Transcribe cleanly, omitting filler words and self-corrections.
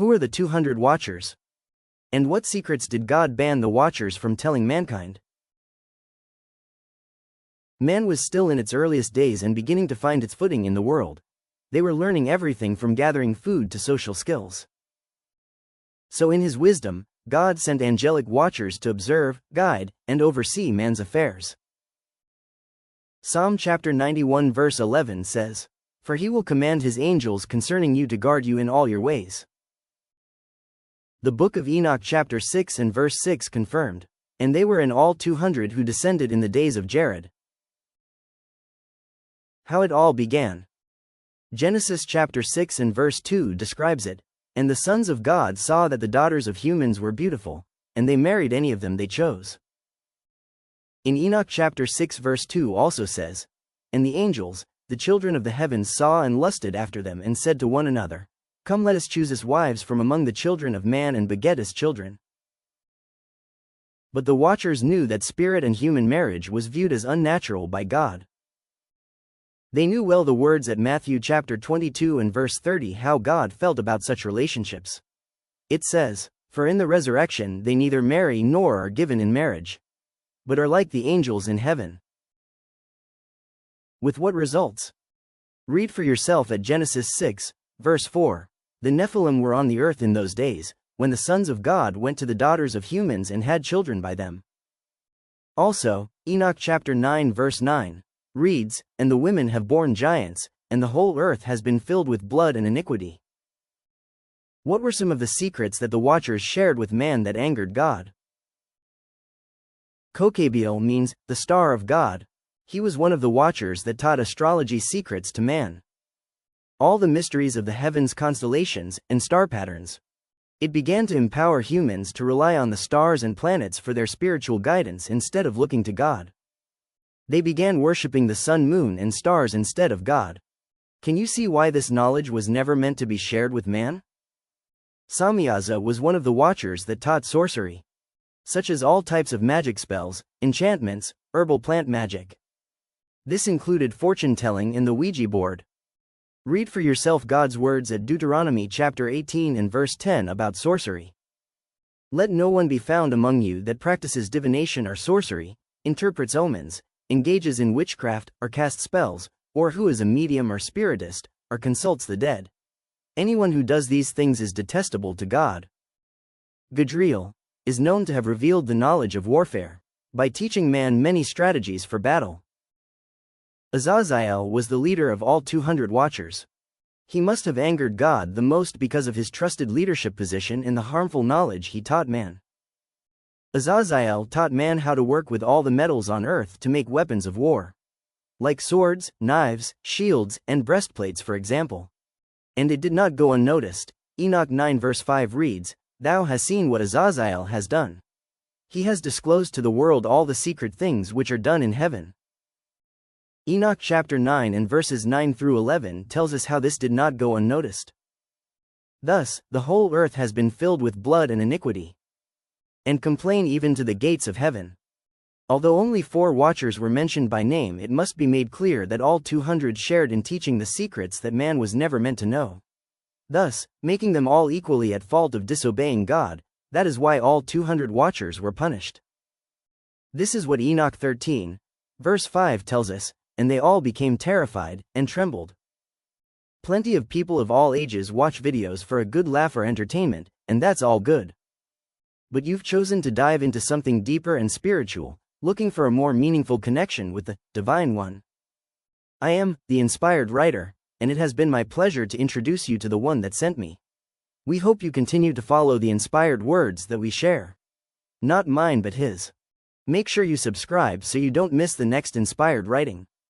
Who are the 200 watchers? And what secrets did God ban the watchers from telling mankind? Man was still in its earliest days and beginning to find its footing in the world. They were learning everything from gathering food to social skills. So in his wisdom, God sent angelic watchers to observe, guide, and oversee man's affairs. Psalm chapter 91 verse 11 says, "For he will command his angels concerning you to guard you in all your ways." The book of Enoch chapter 6 and verse 6 confirmed, "And they were in all 200 who descended in the days of Jared." How it all began. Genesis chapter 6 and verse 2 describes it, "And the sons of God saw that the daughters of humans were beautiful, and they married any of them they chose." In Enoch chapter 6 verse 2 also says, "And the angels, the children of the heavens saw and lusted after them and said to one another, Come let us choose us wives from among the children of man and beget us children." But the watchers knew that spirit and human marriage was viewed as unnatural by God. They knew well the words at Matthew chapter 22 and verse 30 how God felt about such relationships. It says, "For in the resurrection they neither marry nor are given in marriage, but are like the angels in heaven." With what results? Read for yourself at Genesis 6, verse 4. "The Nephilim were on the earth in those days, when the sons of God went to the daughters of humans and had children by them." Also, Enoch chapter 9 verse 9 reads, "And the women have borne giants, and the whole earth has been filled with blood and iniquity." What were some of the secrets that the watchers shared with man that angered God? Kokabiel means, the star of God. He was one of the watchers that taught astrology secrets to man. All the mysteries of the heavens' constellations and star patterns. It began to empower humans to rely on the stars and planets for their spiritual guidance instead of looking to God. They began worshipping the sun, moon, and stars instead of God. Can you see why this knowledge was never meant to be shared with man? Samyaza was one of the watchers that taught sorcery, such as all types of magic spells, enchantments, herbal plant magic. This included fortune-telling and the Ouija board. Read for yourself God's words at Deuteronomy chapter 18 and verse 10 about sorcery. "Let no one be found among you that practices divination or sorcery, interprets omens, engages in witchcraft, or casts spells, or who is a medium or spiritist, or consults the dead. Anyone who does these things is detestable to God." Gadriel is known to have revealed the knowledge of warfare by teaching man many strategies for battle. Azazel was the leader of all 200 watchers. He must have angered God the most because of his trusted leadership position and the harmful knowledge he taught man. Azazel taught man how to work with all the metals on earth to make weapons of war, like swords, knives, shields, and breastplates for example. And it did not go unnoticed. Enoch 9 verse 5 reads, "Thou hast seen what Azazel has done. He has disclosed to the world all the secret things which are done in heaven." Enoch chapter 9 and verses 9 through 11 tells us how this did not go unnoticed. "Thus, the whole earth has been filled with blood and iniquity, and complain even to the gates of heaven." Although only 4 watchers were mentioned by name, it must be made clear that all 200 shared in teaching the secrets that man was never meant to know, thus making them all equally at fault of disobeying God. That is why all 200 watchers were punished. This is what Enoch 13, verse 5 tells us, "And they all became terrified and trembled." Plenty of people of all ages watch videos for a good laugh or entertainment, and that's all good. But you've chosen to dive into something deeper and spiritual, looking for a more meaningful connection with the Divine One. I am the inspired writer, and it has been my pleasure to introduce you to the one that sent me. We hope you continue to follow the inspired words that we share. Not mine but his. Make sure you subscribe so you don't miss the next inspired writing.